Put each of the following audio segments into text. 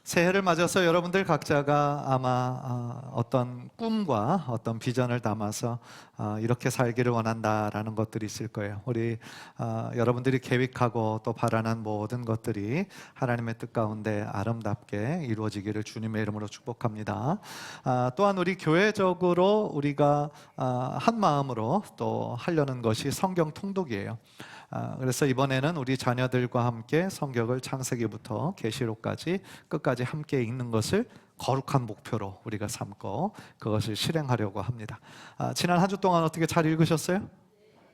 새해를 맞아서 여러분들 각자가 아마 어떤 꿈과 어떤 비전을 담아서 이렇게 살기를 원한다라는 것들이 있을 거예요. 우리 여러분들이 계획하고 또 바라는 모든 것들이 하나님의 뜻 가운데 아름답게 이루어지기를 주님의 이름으로 축복합니다. 또한 우리 교회적으로 우리가 한 마음으로 또 하려는 것이 성경 통독이에요. 그래서 이번에는 우리 자녀들과 함께 성경을 창세기부터 계시록까지 끝까지 함께 읽는 것을 거룩한 목표로 우리가 삼고 그것을 실행하려고 합니다. 지난 한 주 동안 어떻게 잘 읽으셨어요?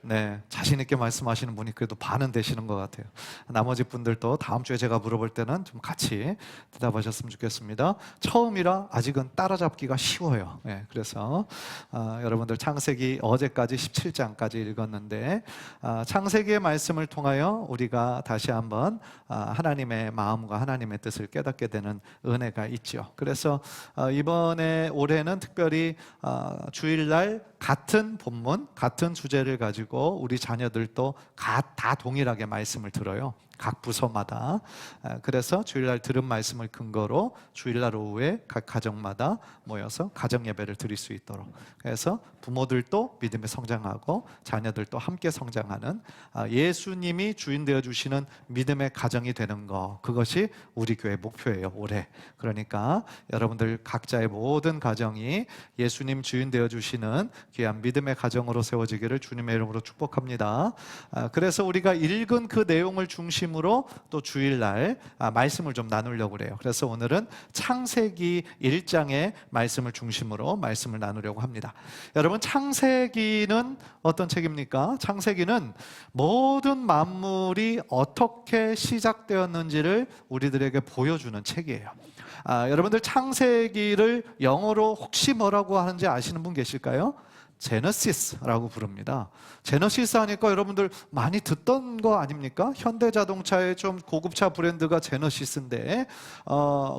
네, 자신 있게 말씀하시는 분이 그래도 반은 되시는 것 같아요. 나머지 분들도 다음 주에 제가 물어볼 때는 좀 같이 대답하셨으면 좋겠습니다. 처음이라 아직은 따라잡기가 쉬워요. 네, 그래서 여러분들 창세기 어제까지 17장까지 읽었는데 창세기의 말씀을 통하여 우리가 다시 한번 하나님의 마음과 하나님의 뜻을 깨닫게 되는 은혜가 있죠. 그래서 이번에 올해는 특별히 주일날 같은 본문, 같은 주제를 가지고 우리 자녀들도 다 동일하게 말씀을 들어요. 각 부서마다. 그래서 주일날 들은 말씀을 근거로 주일날 오후에 각 가정마다 모여서 가정 예배를 드릴 수 있도록, 그래서 부모들도 믿음에 성장하고 자녀들도 함께 성장하는 예수님이 주인 되어 주시는 믿음의 가정이 되는 것, 그것이 우리 교회 목표예요, 올해. 그러니까 여러분들 각자의 모든 가정이 예수님 주인 되어 주시는 귀한 믿음의 가정으로 세워지기를 주님의 이름으로 축복합니다. 그래서 우리가 읽은 그 내용을 중심으로 또 주일날 말씀을 좀 나누려고 그래요. 그래서 오늘은 창세기 1장의 말씀을 중심으로 말씀을 나누려고 합니다. 여러분, 창세기는 어떤 책입니까? 창세기는 모든 만물이 어떻게 시작되었는지를 우리들에게 보여주는 책이에요. 여러분들 창세기를 영어로 혹시 뭐라고 하는지 아시는 분 계실까요? 제너시스라고 부릅니다. 제너시스 하니까 여러분들 많이 듣던 거 아닙니까? 현대자동차의 좀 고급차 브랜드가 제너시스인데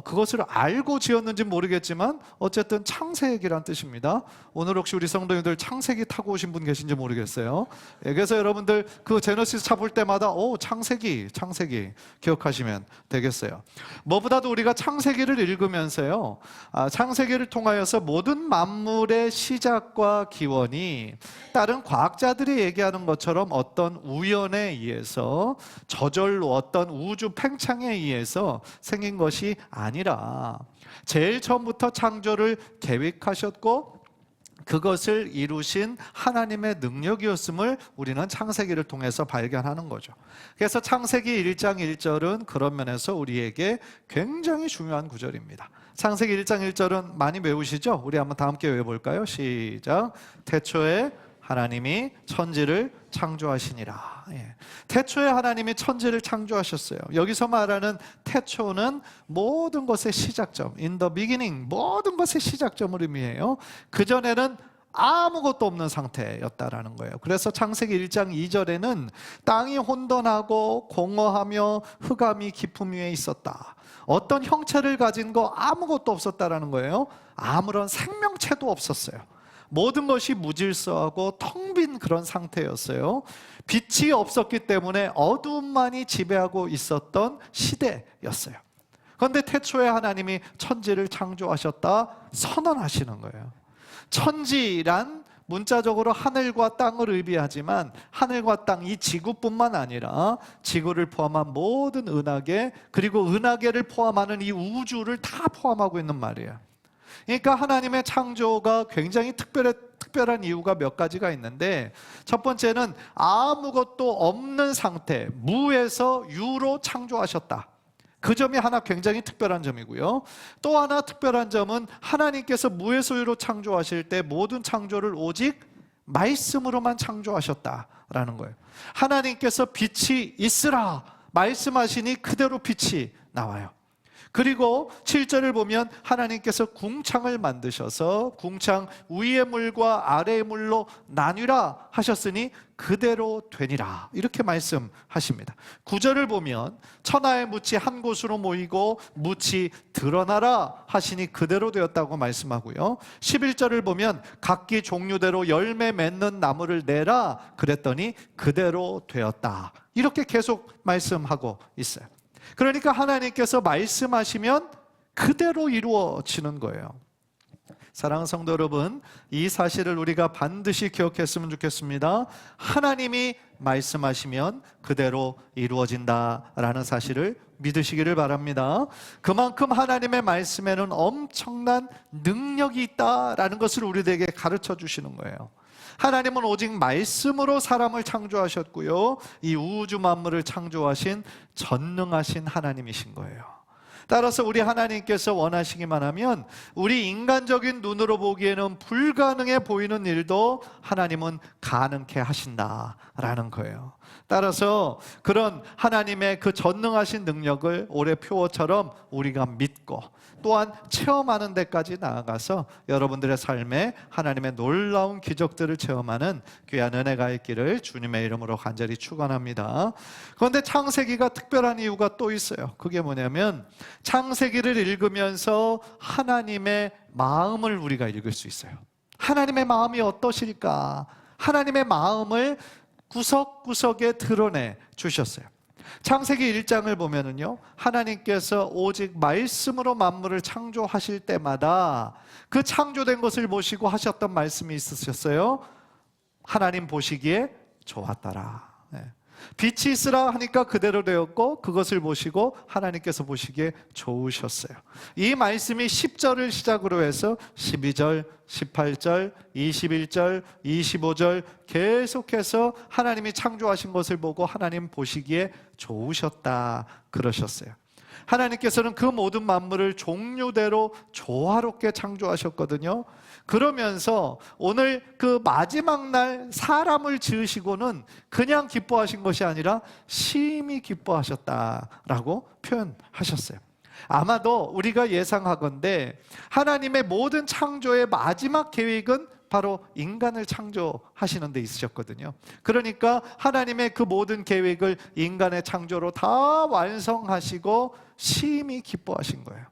그것을 알고 지었는지 모르겠지만 어쨌든 창세기란 뜻입니다. 오늘 혹시 우리 성도님들 창세기 타고 오신 분 계신지 모르겠어요. 그래서 여러분들 그 제너시스 차 볼 때마다 창세기 기억하시면 되겠어요. 무엇보다도 우리가 창세기를 읽으면서요, 창세기를 통하여서 모든 만물의 시작과 기원이 다른 과학자들이 얘기하는 것처럼 어떤 우연에 의해서, 저절로 어떤 우주 팽창에 의해서 생긴 것이 아니라 제일 처음부터 창조를 계획하셨고 그것을 이루신 하나님의 능력이었음을 우리는 창세기를 통해서 발견하는 거죠. 그래서 창세기 1장 1절은 그런 면에서 우리에게 굉장히 중요한 구절입니다. 창세기 1장 1절은 많이 외우시죠? 우리 한번 다 함께 외워볼까요? 시작. 태초에 하나님이 천지를 창조하시니라. 태초에 하나님이 천지를 창조하셨어요. 여기서 말하는 태초는 모든 것의 시작점, in the beginning, 모든 것의 시작점을 의미해요. 그전에는 아무것도 없는 상태였다라는 거예요. 그래서 창세기 1장 2절에는 땅이 혼돈하고 공허하며 흑암이 깊음 위에 있었다. 어떤 형체를 가진 거 아무것도 없었다라는 거예요. 아무런 생명체도 없었어요. 모든 것이 무질서하고 텅 빈 그런 상태였어요. 빛이 없었기 때문에 어두움만이 지배하고 있었던 시대였어요. 그런데 태초에 하나님이 천지를 창조하셨다 선언하시는 거예요. 천지란 문자적으로 하늘과 땅을 의미하지만 하늘과 땅, 이 지구뿐만 아니라 지구를 포함한 모든 은하계, 그리고 은하계를 포함하는 이 우주를 다 포함하고 있는 말이에요. 그러니까 하나님의 창조가 굉장히 특별한 이유가 몇 가지가 있는데, 첫 번째는 아무것도 없는 상태, 무에서 유로 창조하셨다. 그 점이 하나 굉장히 특별한 점이고요. 또 하나 특별한 점은 하나님께서 무에서 유로 창조하실 때 모든 창조를 오직 말씀으로만 창조하셨다라는 거예요. 하나님께서 빛이 있으라 말씀하시니 그대로 빛이 나와요. 그리고 7절을 보면 하나님께서 궁창을 만드셔서 궁창 위의 물과 아래의 물로 나뉘라 하셨으니 그대로 되니라, 이렇게 말씀하십니다. 9절을 보면 천하의 묻이 한 곳으로 모이고 묻이 드러나라 하시니 그대로 되었다고 말씀하고요. 11절을 보면 각기 종류대로 열매 맺는 나무를 내라 그랬더니 그대로 되었다, 이렇게 계속 말씀하고 있어요. 그러니까 하나님께서 말씀하시면 그대로 이루어지는 거예요. 사랑하는 성도 여러분, 이 사실을 우리가 반드시 기억했으면 좋겠습니다. 하나님이 말씀하시면 그대로 이루어진다라는 사실을 믿으시기를 바랍니다. 그만큼 하나님의 말씀에는 엄청난 능력이 있다라는 것을 우리들에게 가르쳐 주시는 거예요. 하나님은 오직 말씀으로 사람을 창조하셨고요, 이 우주 만물을 창조하신 전능하신 하나님이신 거예요. 따라서 우리 하나님께서 원하시기만 하면 우리 인간적인 눈으로 보기에는 불가능해 보이는 일도 하나님은 가능케 하신다라는 거예요. 따라서 그런 하나님의 그 전능하신 능력을 올해 표어처럼 우리가 믿고 또한 체험하는 데까지 나아가서 여러분들의 삶에 하나님의 놀라운 기적들을 체험하는 귀한 은혜가 있기를 주님의 이름으로 간절히 축원합니다. 그런데 창세기가 특별한 이유가 또 있어요. 그게 뭐냐면 창세기를 읽으면서 하나님의 마음을 우리가 읽을 수 있어요. 하나님의 마음이 어떠실까? 하나님의 마음을 구석구석에 드러내 주셨어요. 창세기 1장을 보면은요, 하나님께서 오직 말씀으로 만물을 창조하실 때마다 그 창조된 것을 보시고 하셨던 말씀이 있으셨어요. 하나님 보시기에 좋았더라. 빛이 있으라 하니까 그대로 되었고 그것을 보시고 하나님께서 보시기에 좋으셨어요. 이 말씀이 10절을 시작으로 해서 12절, 18절, 21절, 25절 계속해서 하나님이 창조하신 것을 보고 하나님 보시기에 좋으셨다 그러셨어요. 하나님께서는 그 모든 만물을 종류대로 조화롭게 창조하셨거든요. 그러면서 오늘 그 마지막 날 사람을 지으시고는 그냥 기뻐하신 것이 아니라 심히 기뻐하셨다라고 표현하셨어요. 아마도 우리가 예상하건대 하나님의 모든 창조의 마지막 계획은 바로 인간을 창조하시는 데 있으셨거든요. 그러니까 하나님의 그 모든 계획을 인간의 창조로 다 완성하시고 심히 기뻐하신 거예요.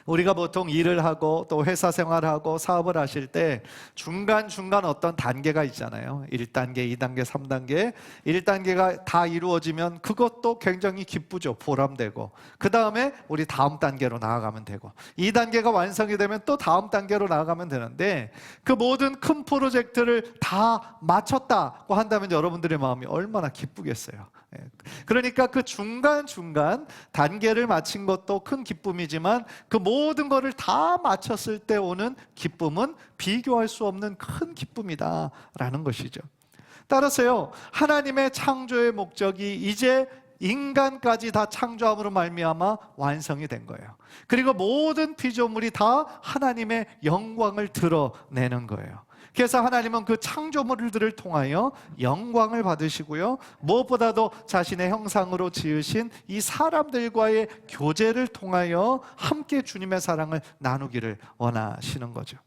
우리가 보통 일을 하고 또 회사 생활하고 사업을 하실 때 중간중간 어떤 단계가 있잖아요. 1단계, 2단계, 3단계. 1단계가 다 이루어지면 그것도 굉장히 기쁘죠. 보람되고. 그 다음에 우리 다음 단계로 나아가면 되고, 2단계가 완성이 되면 또 다음 단계로 나아가면 되는데, 그 모든 큰 프로젝트를 다 마쳤다고 한다면 여러분들의 마음이 얼마나 기쁘겠어요. 그러니까 그 중간중간 단계를 마친 것도 큰 기쁨이지만 그 모든 것을 다 마쳤을 때 오는 기쁨은 비교할 수 없는 큰 기쁨이다라는 것이죠. 따라서요, 하나님의 창조의 목적이 이제 인간까지 다 창조함으로 말미암아 완성이 된 거예요. 그리고 모든 피조물이 다 하나님의 영광을 드러내는 거예요. 그래서 하나님은 그 창조물들을 통하여 영광을 받으시고요, 무엇보다도 자신의 형상으로 지으신 이 사람들과의 교제를 통하여 함께 주님의 사랑을 나누기를 원하시는 거죠.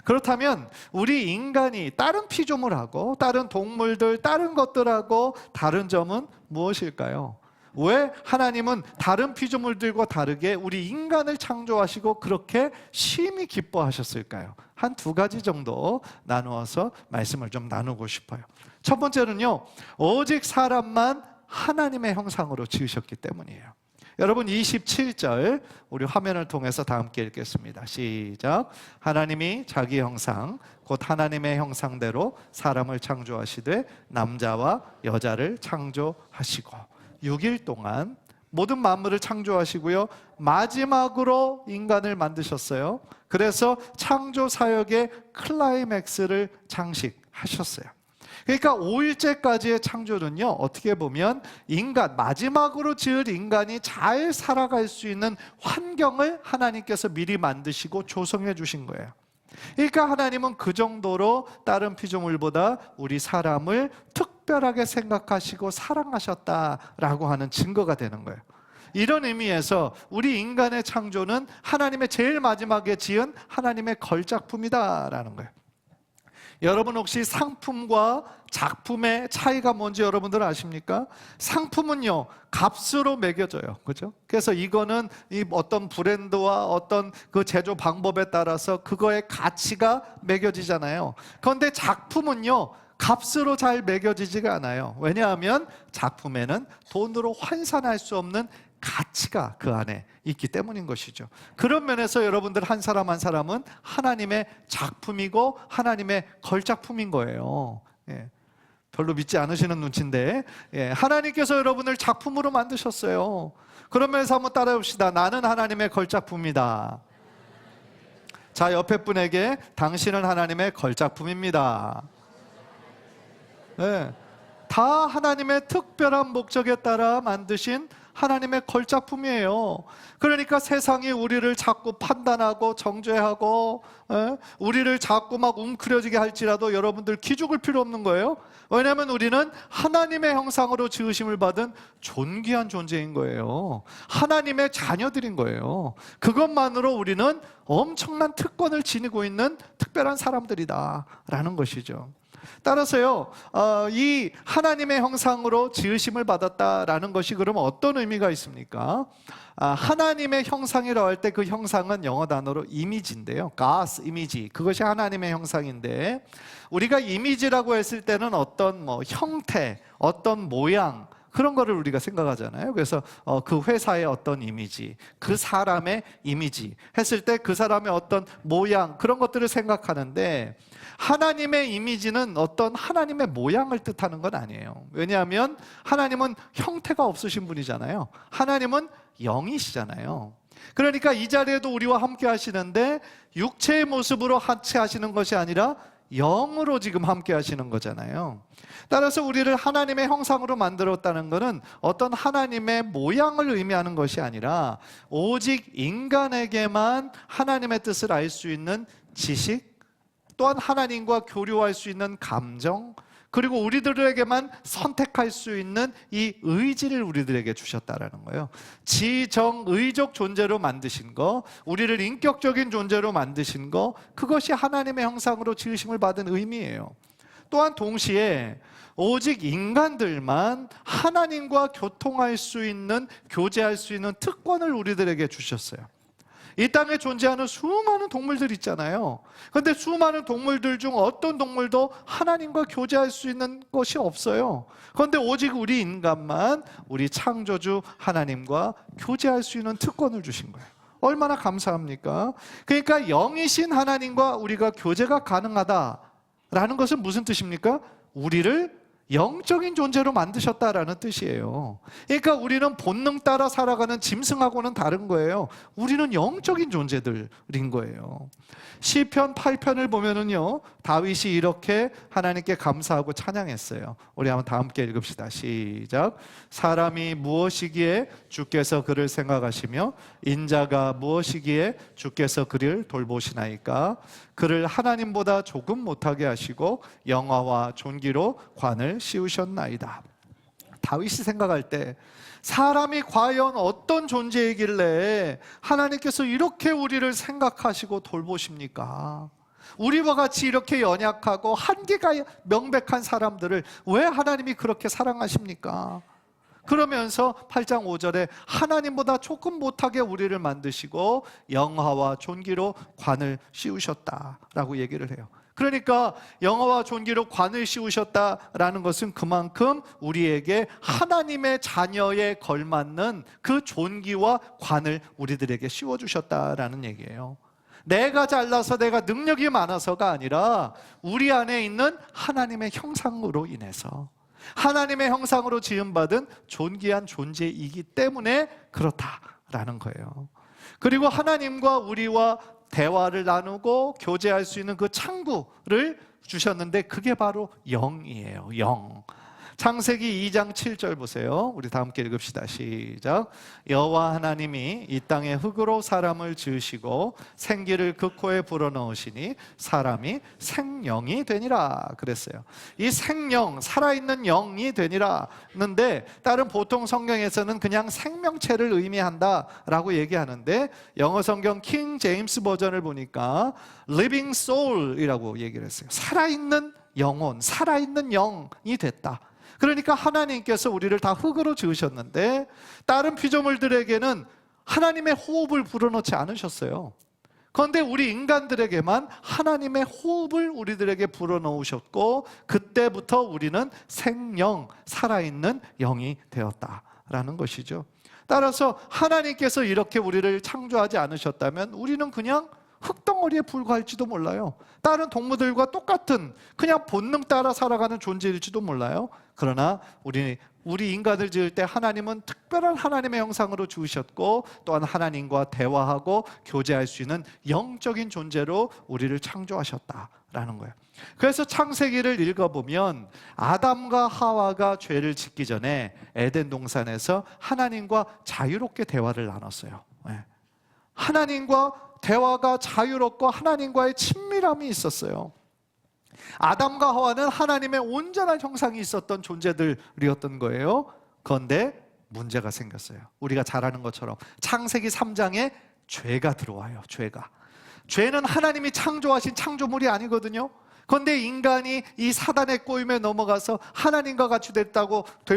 그렇다면 우리 인간이 다른 피조물하고 다른 동물들, 다른 것들하고 다른 점은 무엇일까요? 왜 하나님은 다른 피조물들과 다르게 우리 인간을 창조하시고 그렇게 심히 기뻐하셨을까요? 한 두 가지 정도 나누어서 말씀을 좀 나누고 싶어요. 첫 번째는요, 오직 사람만 하나님의 형상으로 지으셨기 때문이에요. 여러분 27절 우리 화면을 통해서 다 함께 읽겠습니다. 시작. 하나님이 자기 형상 곧 하나님의 형상대로 사람을 창조하시되 남자와 여자를 창조하시고 6일 동안 모든 만물을 창조하시고요, 마지막으로 인간을 만드셨어요. 그래서 창조 사역의 클라이맥스를 장식하셨어요. 그러니까 5일째까지의 창조는요, 어떻게 보면 인간, 마지막으로 지을 인간이 잘 살아갈 수 있는 환경을 하나님께서 미리 만드시고 조성해 주신 거예요. 그러니까 하나님은 그 정도로 다른 피조물보다 우리 사람을 특별하게 생각하시고 사랑하셨다라고 하는 증거가 되는 거예요. 이런 의미에서 우리 인간의 창조는 하나님의 제일 마지막에 지은 하나님의 걸작품이다라는 거예요. 여러분 혹시 상품과 작품의 차이가 뭔지 여러분들 아십니까? 상품은요, 값으로 매겨져요. 그죠? 그래서 이거는 이 어떤 브랜드와 어떤 그 제조 방법에 따라서 그거의 가치가 매겨지잖아요. 그런데 작품은요, 값으로 잘 매겨지지가 않아요. 왜냐하면 작품에는 돈으로 환산할 수 없는 가치가 그 안에 있기 때문인 것이죠. 그런 면에서 여러분들 한 사람 한 사람은 하나님의 작품이고 하나님의 걸작품인 거예요. 예. 별로 믿지 않으시는 눈치인데, 하나님께서 여러분을 작품으로 만드셨어요. 그런 면에서 한번 따라해 봅시다. 나는 하나님의 걸작품이다. 자, 옆에 분에게 당신은 하나님의 걸작품입니다. 네. 다 하나님의 특별한 목적에 따라 만드신 하나님의 걸작품이에요. 그러니까 세상이 우리를 자꾸 판단하고 정죄하고 우리를 자꾸 막 웅크려지게 할지라도 여러분들 기죽을 필요 없는 거예요. 왜냐하면 우리는 하나님의 형상으로 지으심을 받은 존귀한 존재인 거예요. 하나님의 자녀들인 거예요. 그것만으로 우리는 엄청난 특권을 지니고 있는 특별한 사람들이다라는 것이죠. 따라서요, 이 하나님의 형상으로 지으심을 받았다라는 것이 그러면 어떤 의미가 있습니까? 하나님의 형상이라고 할 때 그 형상은 영어 단어로 이미지인데요. God's image. 그것이 하나님의 형상인데, 우리가 이미지라고 했을 때는 어떤 형태, 어떤 모양, 그런 거를 우리가 생각하잖아요. 그래서 그 회사의 어떤 이미지, 그 사람의 이미지 했을 때 그 사람의 어떤 모양, 그런 것들을 생각하는데, 하나님의 이미지는 어떤 하나님의 모양을 뜻하는 건 아니에요. 왜냐하면 하나님은 형태가 없으신 분이잖아요. 하나님은 영이시잖아요. 그러니까 이 자리에도 우리와 함께 하시는데 육체의 모습으로 같이 하시는 것이 아니라 영으로 지금 함께 하시는 거잖아요. 따라서 우리를 하나님의 형상으로 만들었다는 것은 어떤 하나님의 모양을 의미하는 것이 아니라 오직 인간에게만 하나님의 뜻을 알 수 있는 지식, 또한 하나님과 교류할 수 있는 감정, 그리고 우리들에게만 선택할 수 있는 이 의지를 우리들에게 주셨다라는 거예요. 지정의적 존재로 만드신 거, 우리를 인격적인 존재로 만드신 거, 그것이 하나님의 형상으로 지으심을 받은 의미예요. 또한 동시에 오직 인간들만 하나님과 교통할 수 있는, 교제할 수 있는 특권을 우리들에게 주셨어요. 이 땅에 존재하는 수많은 동물들 있잖아요. 그런데 수많은 동물들 중 어떤 동물도 하나님과 교제할 수 있는 것이 없어요. 그런데 오직 우리 인간만 우리 창조주 하나님과 교제할 수 있는 특권을 주신 거예요. 얼마나 감사합니까? 그러니까 영이신 하나님과 우리가 교제가 가능하다라는 것은 무슨 뜻입니까? 우리를 영적인 존재로 만드셨다라는 뜻이에요. 그러니까 우리는 본능 따라 살아가는 짐승하고는 다른 거예요. 우리는 영적인 존재들인 거예요. 시편 8편을 보면은요, 다윗이 이렇게 하나님께 감사하고 찬양했어요. 우리 한번 다 함께 읽읍시다. 시작. 사람이 무엇이기에 주께서 그를 생각하시며 인자가 무엇이기에 주께서 그를 돌보시나이까. 그를 하나님보다 조금 못하게 하시고 영화와 존귀로 관을 씌우셨나이다. 다윗이 생각할 때 사람이 과연 어떤 존재이길래 하나님께서 이렇게 우리를 생각하시고 돌보십니까? 우리와 같이 이렇게 연약하고 한계가 명백한 사람들을 왜 하나님이 그렇게 사랑하십니까? 그러면서 8장 5절에 하나님보다 조금 못하게 우리를 만드시고 영화와 존귀로 관을 씌우셨다라고 얘기를 해요. 그러니까 영화와 존귀로 관을 씌우셨다라는 것은 그만큼 우리에게 하나님의 자녀에 걸맞는 그 존귀와 관을 우리들에게 씌워주셨다라는 얘기예요. 내가 잘나서 내가 능력이 많아서가 아니라 우리 안에 있는 하나님의 형상으로 인해서, 하나님의 형상으로 지음받은 존귀한 존재이기 때문에 그렇다라는 거예요. 그리고 하나님과 우리와 대화를 나누고 교제할 수 있는 그 창구를 주셨는데 그게 바로 영이에요. 영. 창세기 2장 7절 보세요. 우리 다 함께 읽읍시다. 시작. 여호와 하나님이 이 땅에 흙으로 사람을 지으시고 생기를 그 코에 불어넣으시니 사람이 생명이 되니라 그랬어요. 이 생명, 살아있는 영이 되니라는데 다른 보통 성경에서는 그냥 생명체를 의미한다라고 얘기하는데 영어 성경 킹 제임스 버전을 보니까 living soul이라고 얘기를 했어요. 살아있는 영혼, 살아있는 영이 됐다. 그러니까 하나님께서 우리를 다 흙으로 지으셨는데 다른 피조물들에게는 하나님의 호흡을 불어넣지 않으셨어요. 그런데 우리 인간들에게만 하나님의 호흡을 우리들에게 불어넣으셨고 그때부터 우리는 생명, 살아있는 영이 되었다 라는 것이죠. 따라서 하나님께서 이렇게 우리를 창조하지 않으셨다면 우리는 그냥 흙덩어리에 불과할지도 몰라요. 다른 동물들과 똑같은 그냥 본능 따라 살아가는 존재일지도 몰라요. 그러나 우리 인간을 지을 때 하나님은 특별한 하나님의 형상으로 지으셨고, 또한 하나님과 대화하고 교제할 수 있는 영적인 존재로 우리를 창조하셨다라는 거예요. 그래서 창세기를 읽어보면 아담과 하와가 죄를 짓기 전에 에덴 동산에서 하나님과 자유롭게 대화를 나눴어요. 하나님과 대화가 자유롭고 하나님과의 친밀함이 있었어요. 아담과 하와는 하나님의 온전한 형상이 있었던 존재들이었던 거예요. 그런데 문제가 생겼어요. 우리가 잘 아는 것처럼 창세기 3장에 죄가 들어와요. 죄는 하나님이 창조하신 창조물이 아니거든요. 그런데 인간이 이 사단의 꼬임에 넘어가서 하나님과 같이 될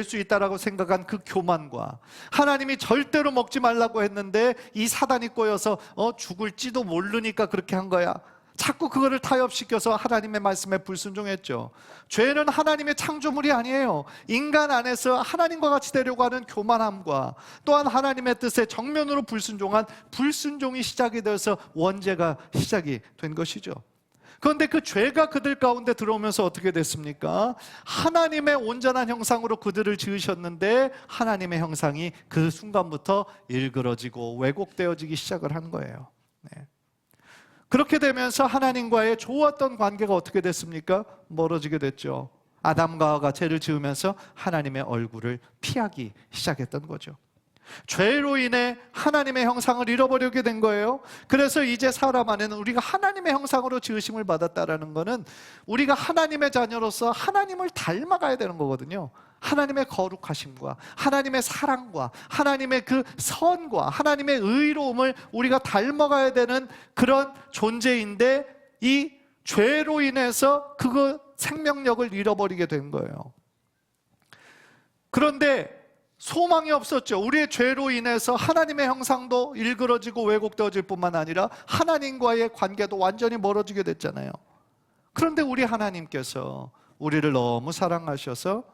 수 있다라고 생각한 그 교만과, 하나님이 절대로 먹지 말라고 했는데 이 사단이 꼬여서 죽을지도 모르니까 그렇게 한 거야, 자꾸 그거를 타협시켜서 하나님의 말씀에 불순종했죠. 죄는 하나님의 창조물이 아니에요. 인간 안에서 하나님과 같이 되려고 하는 교만함과, 또한 하나님의 뜻에 정면으로 불순종한 불순종이 시작이 되어서 원죄가 시작이 된 것이죠. 그런데 그 죄가 그들 가운데 들어오면서 어떻게 됐습니까? 하나님의 온전한 형상으로 그들을 지으셨는데 하나님의 형상이 그 순간부터 일그러지고 왜곡되어지기 시작을 한 거예요. 그렇게 되면서 하나님과의 좋았던 관계가 어떻게 됐습니까? 멀어지게 됐죠. 아담과 하와가 죄를 지으면서 하나님의 얼굴을 피하기 시작했던 거죠. 죄로 인해 하나님의 형상을 잃어버리게 된 거예요. 그래서 이제 사람 안에는 우리가 하나님의 형상으로 지으심을 받았다라는 것은 우리가 하나님의 자녀로서 하나님을 닮아가야 되는 거거든요. 하나님의 거룩하심과 하나님의 사랑과 하나님의 그 선과 하나님의 의로움을 우리가 닮아가야 되는 그런 존재인데, 이 죄로 인해서 그 생명력을 잃어버리게 된 거예요. 그런데 소망이 없었죠. 우리의 죄로 인해서 하나님의 형상도 일그러지고 왜곡되어질 뿐만 아니라 하나님과의 관계도 완전히 멀어지게 됐잖아요. 그런데 우리 하나님께서 우리를 너무 사랑하셔서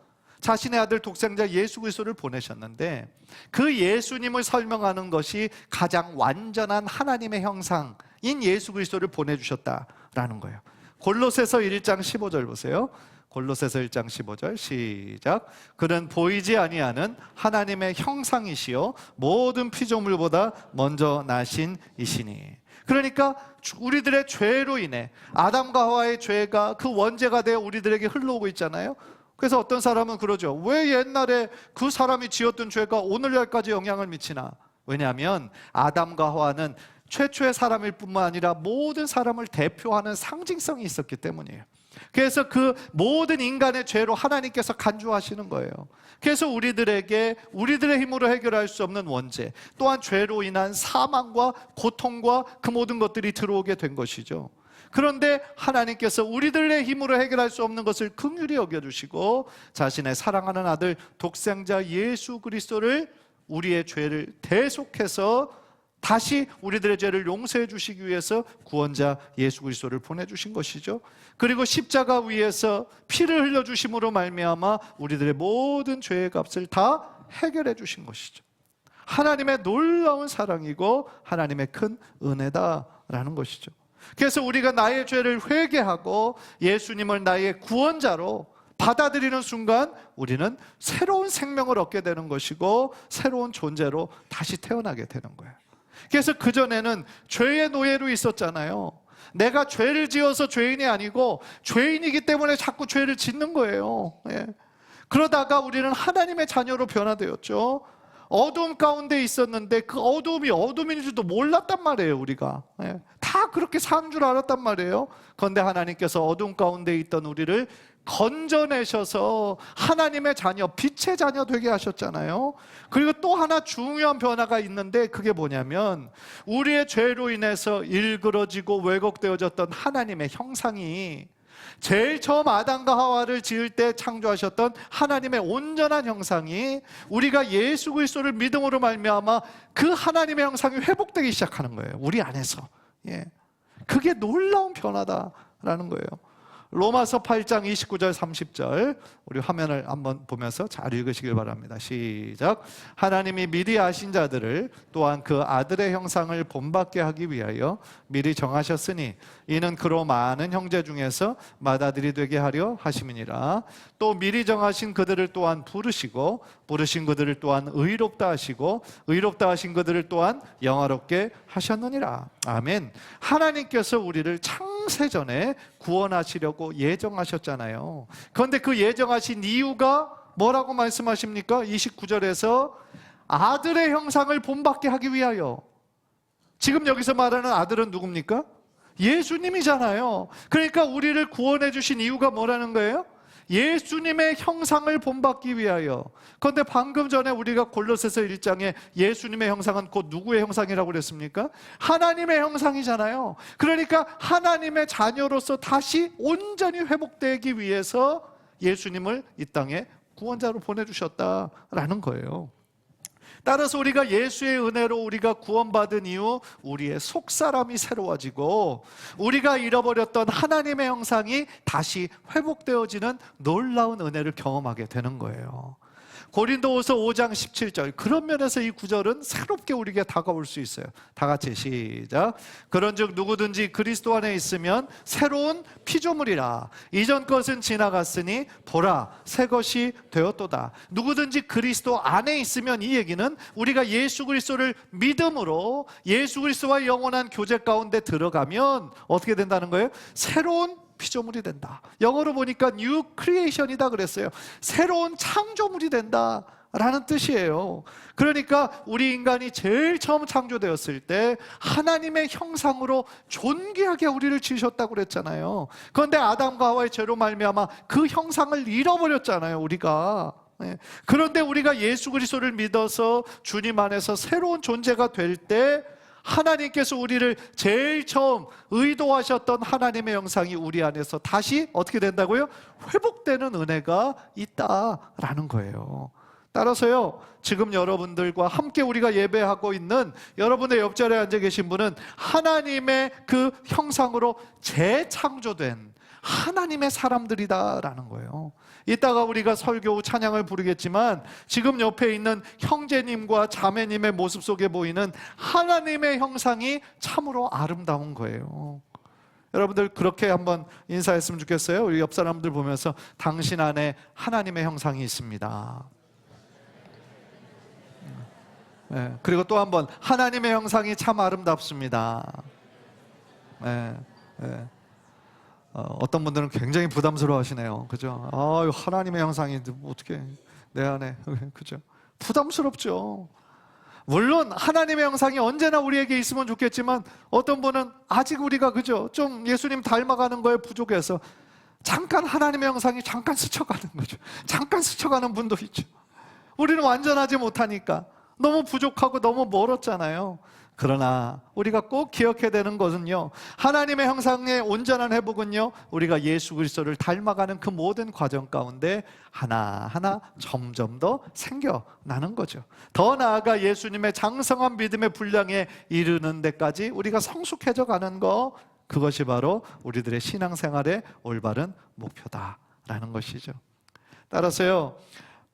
자신의 아들 독생자 예수 그리스도를 보내셨는데, 그 예수님을 설명하는 것이 가장 완전한 하나님의 형상인 예수 그리스도를 보내주셨다라는 거예요. 골로새서 1장 15절 보세요. 골로새서 1장 15절 시작. 그는 보이지 아니하는 하나님의 형상이시요 모든 피조물보다 먼저 나신 이시니. 그러니까 우리들의 죄로 인해 아담과 하와의 죄가 그 원죄가 되어 우리들에게 흘러오고 있잖아요. 그래서 어떤 사람은 그러죠. 왜 옛날에 그 사람이 지었던 죄가 오늘날까지 영향을 미치나? 왜냐하면 아담과 하와는 최초의 사람일 뿐만 아니라 모든 사람을 대표하는 상징성이 있었기 때문이에요. 그래서 그 모든 인간의 죄로 하나님께서 간주하시는 거예요. 그래서 우리들의 힘으로 해결할 수 없는 원죄, 또한 죄로 인한 사망과 고통과 그 모든 것들이 들어오게 된 것이죠. 그런데 하나님께서 우리들의 힘으로 해결할 수 없는 것을 긍휼히 여겨주시고 자신의 사랑하는 아들 독생자 예수 그리스도를 우리의 죄를 대속해서 다시 우리들의 죄를 용서해 주시기 위해서 구원자 예수 그리스도를 보내주신 것이죠. 그리고 십자가 위에서 피를 흘려주심으로 말미암아 우리들의 모든 죄의 값을 다 해결해 주신 것이죠. 하나님의 놀라운 사랑이고 하나님의 큰 은혜다라는 것이죠. 그래서 우리가 나의 죄를 회개하고 예수님을 나의 구원자로 받아들이는 순간 우리는 새로운 생명을 얻게 되는 것이고 새로운 존재로 다시 태어나게 되는 거예요. 그래서 그전에는 죄의 노예로 있었잖아요. 내가 죄를 지어서 죄인이 아니고 죄인이기 때문에 자꾸 죄를 짓는 거예요. 그러다가 우리는 하나님의 자녀로 변화되었죠. 어두움 가운데 있었는데 그 어두움이 어둠인 줄도 몰랐단 말이에요. 우리가 다 그렇게 사는 줄 알았단 말이에요. 그런데 하나님께서 어두움 가운데 있던 우리를 건져내셔서 하나님의 자녀, 빛의 자녀 되게 하셨잖아요. 그리고 또 하나 중요한 변화가 있는데 그게 뭐냐면 우리의 죄로 인해서 일그러지고 왜곡되어졌던 하나님의 형상이 제일 처음 아담과 하와를 지을 때 창조하셨던 하나님의 온전한 형상이 우리가 예수 그리스도를 믿음으로 말미암아 그 하나님의 형상이 회복되기 시작하는 거예요. 우리 안에서. 그게 놀라운 변화다라는 거예요. 로마서 8장 29절 30절 우리 화면을 한번 보면서 잘 읽으시길 바랍니다. 시작. 하나님이 미리 아신 자들을 또한 그 아들의 형상을 본받게 하기 위하여 미리 정하셨으니 이는 그로 많은 형제 중에서 맏아들이 되게 하려 하심이니라. 또 미리 정하신 그들을 또한 부르시고 부르신 그들을 또한 의롭다 하시고 의롭다 하신 그들을 또한 영화롭게 하셨느니라. 아멘. 하나님께서 우리를 창세전에 구원하시려고 예정하셨잖아요. 그런데 그 예정하신 이유가 뭐라고 말씀하십니까? 29절에서 아들의 형상을 본받게 하기 위하여. 지금 여기서 말하는 아들은 누굽니까? 예수님이잖아요. 그러니까 우리를 구원해 주신 이유가 뭐라는 거예요? 예수님의 형상을 본받기 위하여. 그런데 방금 전에 우리가 골로새서 1장에 예수님의 형상은 곧 누구의 형상이라고 그랬습니까? 하나님의 형상이잖아요. 그러니까 하나님의 자녀로서 다시 온전히 회복되기 위해서 예수님을 이 땅에 구원자로 보내주셨다라는 거예요. 따라서 우리가 예수의 은혜로 우리가 구원받은 이후 우리의 속사람이 새로워지고 우리가 잃어버렸던 하나님의 형상이 다시 회복되어지는 놀라운 은혜를 경험하게 되는 거예요. 고린도후서 5장 17절, 그런 면에서 이 구절은 새롭게 우리에게 다가올 수 있어요. 다 같이 시작. 그런즉 누구든지 그리스도 안에 있으면 새로운 피조물이라. 이전 것은 지나갔으니 보라 새 것이 되었도다. 누구든지 그리스도 안에 있으면, 이 얘기는 우리가 예수 그리스도를 믿음으로 예수 그리스도와 영원한 교제 가운데 들어가면 어떻게 된다는 거예요? 새로운 피조물이 된다. 영어로 보니까 new creation이다 그랬어요. 새로운 창조물이 된다 라는 뜻이에요. 그러니까 우리 인간이 제일 처음 창조되었을 때 하나님의 형상으로 존귀하게 우리를 지으셨다고 그랬잖아요. 그런데 아담과 하와의 죄로 말미암아 그 형상을 잃어버렸잖아요, 우리가. 그런데 우리가 예수 그리스도를 믿어서 주님 안에서 새로운 존재가 될 때 하나님께서 우리를 제일 처음 의도하셨던 하나님의 형상이 우리 안에서 다시 어떻게 된다고요? 회복되는 은혜가 있다라는 거예요. 따라서요, 지금 여러분들과 함께 우리가 예배하고 있는 여러분의 옆자리에 앉아 계신 분은 하나님의 그 형상으로 재창조된 하나님의 사람들이다라는 거예요. 이따가 우리가 설교 후 찬양을 부르겠지만 지금 옆에 있는 형제님과 자매님의 모습 속에 보이는 하나님의 형상이 참으로 아름다운 거예요. 여러분들 그렇게 한번 인사했으면 좋겠어요. 우리 옆 사람들 보면서 당신 안에 하나님의 형상이 있습니다. 네, 그리고 또 한번 하나님의 형상이 참 아름답습니다. 네, 네. 어떤 분들은 굉장히 부담스러워 하시네요. 그죠? 하나님의 형상이 어떻게 내 안에, 그죠? 부담스럽죠. 물론 하나님의 형상이 언제나 우리에게 있으면 좋겠지만 어떤 분은 아직 우리가, 그죠? 좀 예수님 닮아가는 거에 부족해서 잠깐 하나님의 형상이 잠깐 스쳐가는 거죠. 잠깐 스쳐가는 분도 있죠. 우리는 완전하지 못하니까 너무 부족하고 너무 멀었잖아요. 그러나 우리가 꼭 기억해야 되는 것은요, 하나님의 형상의 온전한 회복은요, 우리가 예수 그리스도를 닮아가는 그 모든 과정 가운데 하나하나 점점 더 생겨나는 거죠. 더 나아가 예수님의 장성한 믿음의 분량에 이르는 데까지 우리가 성숙해져 가는 거, 그것이 바로 우리들의 신앙생활의 올바른 목표다라는 것이죠. 따라서요,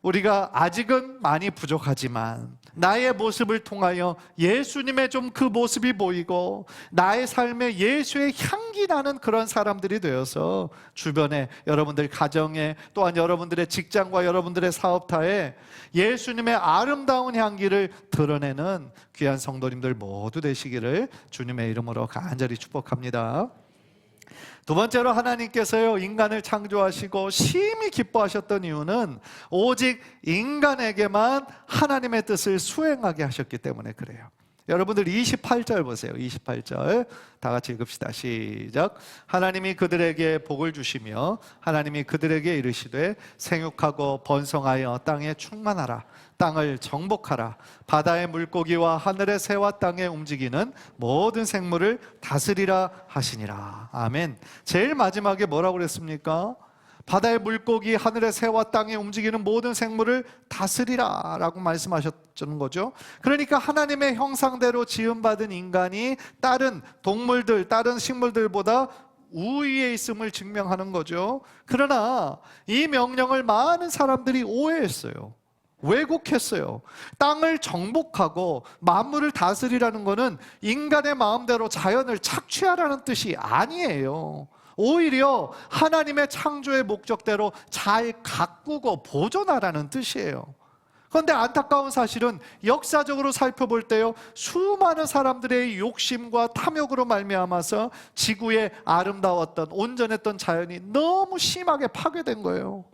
우리가 아직은 많이 부족하지만 나의 모습을 통하여 예수님의 좀 그 모습이 보이고 나의 삶에 예수의 향기 나는 그런 사람들이 되어서 주변에, 여러분들 가정에, 또한 여러분들의 직장과 여러분들의 사업타에 예수님의 아름다운 향기를 드러내는 귀한 성도님들 모두 되시기를 주님의 이름으로 간절히 축복합니다. 두 번째로, 하나님께서요 인간을 창조하시고 심히 기뻐하셨던 이유는 오직 인간에게만 하나님의 뜻을 수행하게 하셨기 때문에 그래요. 여러분들 28절 보세요. 28절 다 같이 읽읍시다. 시작. 하나님이 그들에게 복을 주시며 하나님이 그들에게 이르시되 생육하고 번성하여 땅에 충만하라. 땅을 정복하라. 바다의 물고기와 하늘의 새와 땅에 움직이는 모든 생물을 다스리라 하시니라. 아멘. 제일 마지막에 뭐라고 그랬습니까? 바다의 물고기, 하늘의 새와 땅에 움직이는 모든 생물을 다스리라 라고 말씀하셨던 거죠. 그러니까 하나님의 형상대로 지음받은 인간이 다른 동물들, 다른 식물들보다 우위에 있음을 증명하는 거죠. 그러나 이 명령을 많은 사람들이 오해했어요. 왜곡했어요. 땅을 정복하고 만물을 다스리라는 것은 인간의 마음대로 자연을 착취하라는 뜻이 아니에요. 오히려 하나님의 창조의 목적대로 잘 가꾸고 보존하라는 뜻이에요. 그런데 안타까운 사실은 역사적으로 살펴볼 때요, 수많은 사람들의 욕심과 탐욕으로 말미암아서 지구의 아름다웠던 온전했던 자연이 너무 심하게 파괴된 거예요.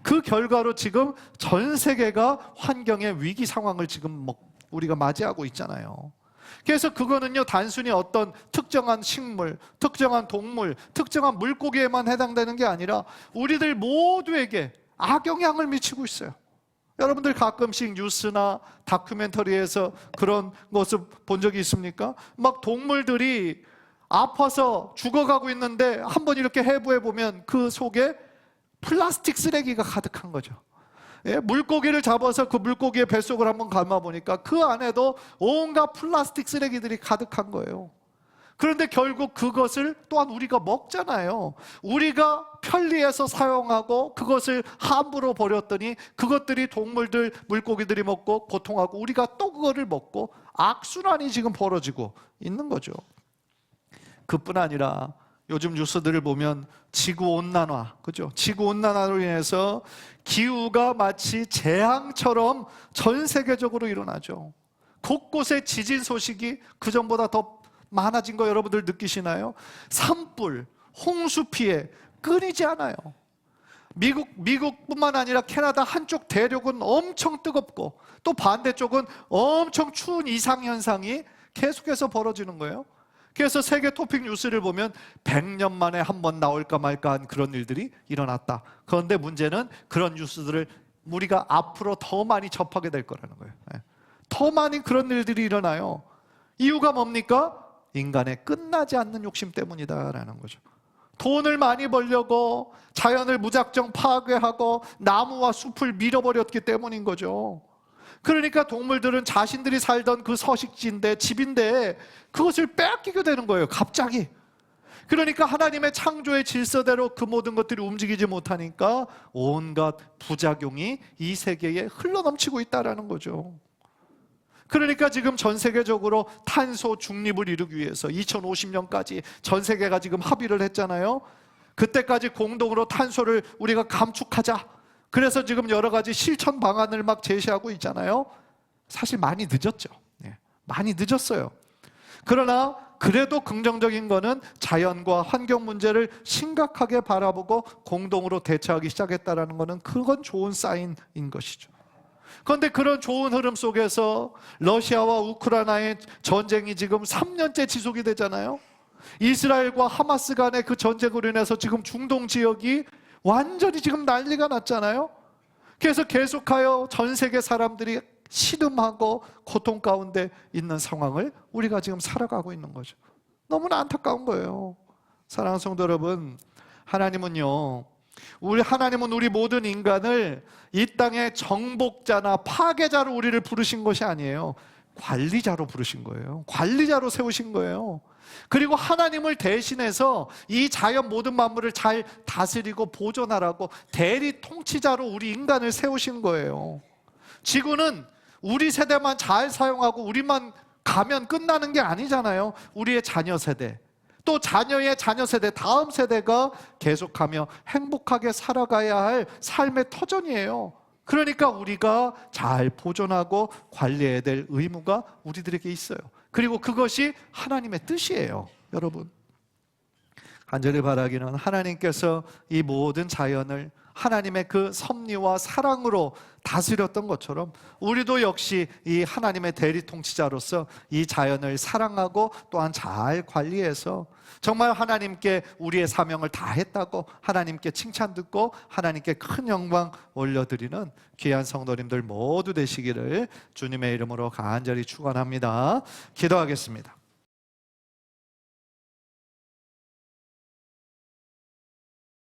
그 결과로 지금 전 세계가 환경의 위기 상황을 지금 우리가 맞이하고 있잖아요. 그래서 그거는요, 단순히 어떤 특정한 식물, 특정한 동물, 특정한 물고기에만 해당되는 게 아니라 우리들 모두에게 악영향을 미치고 있어요. 여러분들 가끔씩 뉴스나 다큐멘터리에서 그런 모습 본 적이 있습니까? 막 동물들이 아파서 죽어가고 있는데 한번 이렇게 해부해 보면 그 속에 플라스틱 쓰레기가 가득한 거죠. 예, 물고기를 잡아서 그 물고기의 뱃속을 한번 감아보니까 그 안에도 온갖 플라스틱 쓰레기들이 가득한 거예요. 그런데 결국 그것을 또한 우리가 먹잖아요. 우리가 편리해서 사용하고 그것을 함부로 버렸더니 그것들이 동물들, 물고기들이 먹고 고통하고 우리가 또 그거를 먹고 악순환이 지금 벌어지고 있는 거죠. 그뿐 아니라 요즘 뉴스들을 보면 지구온난화, 그죠? 지구온난화로 인해서 기후가 마치 재앙처럼 전 세계적으로 일어나죠. 곳곳에 지진 소식이 그전보다 더 많아진 거 여러분들 느끼시나요? 산불, 홍수 피해 끊이지 않아요. 미국뿐만 아니라 캐나다 한쪽 대륙은 엄청 뜨겁고 또 반대쪽은 엄청 추운 이상현상이 계속해서 벌어지는 거예요. 그래서 세계 토픽 뉴스를 보면 100년 만에 한 번 나올까 말까 한 그런 일들이 일어났다. 그런데 문제는 그런 뉴스들을 우리가 앞으로 더 많이 접하게 될 거라는 거예요. 더 많이 그런 일들이 일어나요. 이유가 뭡니까? 인간의 끝나지 않는 욕심 때문이다라는 거죠. 돈을 많이 벌려고 자연을 무작정 파괴하고 나무와 숲을 밀어버렸기 때문인 거죠. 그러니까 동물들은 자신들이 살던 그 서식지인데, 집인데 그것을 빼앗기게 되는 거예요, 갑자기. 그러니까 하나님의 창조의 질서대로 그 모든 것들이 움직이지 못하니까 온갖 부작용이 이 세계에 흘러넘치고 있다는 거죠. 그러니까 지금 전 세계적으로 탄소 중립을 이루기 위해서 2050년까지 전 세계가 지금 합의를 했잖아요. 그때까지 공동으로 탄소를 우리가 감축하자. 그래서 지금 여러 가지 실천 방안을 막 제시하고 있잖아요. 사실 많이 늦었죠. 많이 늦었어요. 그러나 그래도 긍정적인 거는 자연과 환경 문제를 심각하게 바라보고 공동으로 대처하기 시작했다는 거는 그건 좋은 사인인 것이죠. 그런데 그런 좋은 흐름 속에서 러시아와 우크라이나의 전쟁이 지금 3년째 지속이 되잖아요. 이스라엘과 하마스 간의 그 전쟁으로 인해서 지금 중동 지역이 완전히 지금 난리가 났잖아요. 그래서 계속하여 전 세계 사람들이 시름하고 고통 가운데 있는 상황을 우리가 지금 살아가고 있는 거죠. 너무나 안타까운 거예요. 사랑하는 성도 여러분, 하나님은 우리 모든 인간을 이 땅의 정복자나 파괴자로 우리를 부르신 것이 아니에요. 관리자로 부르신 거예요. 관리자로 세우신 거예요. 그리고 하나님을 대신해서 이 자연 모든 만물을 잘 다스리고 보존하라고 대리 통치자로 우리 인간을 세우신 거예요. 지구는 우리 세대만 잘 사용하고 우리만 가면 끝나는 게 아니잖아요. 우리의 자녀 세대, 또 자녀의 자녀 세대, 다음 세대가 계속하며 행복하게 살아가야 할 삶의 터전이에요. 그러니까 우리가 잘 보존하고 관리해야 될 의무가 우리들에게 있어요. 그리고 그것이 하나님의 뜻이에요. 여러분, 간절히 바라기는 하나님께서 이 모든 자연을 하나님의 그 섭리와 사랑으로 다스렸던 것처럼 우리도 역시 이 하나님의 대리 통치자로서 이 자연을 사랑하고 또한 잘 관리해서 정말 하나님께 우리의 사명을 다했다고 하나님께 칭찬 듣고 하나님께 큰 영광 올려드리는 귀한 성도님들 모두 되시기를 주님의 이름으로 간절히 축원합니다. 기도하겠습니다.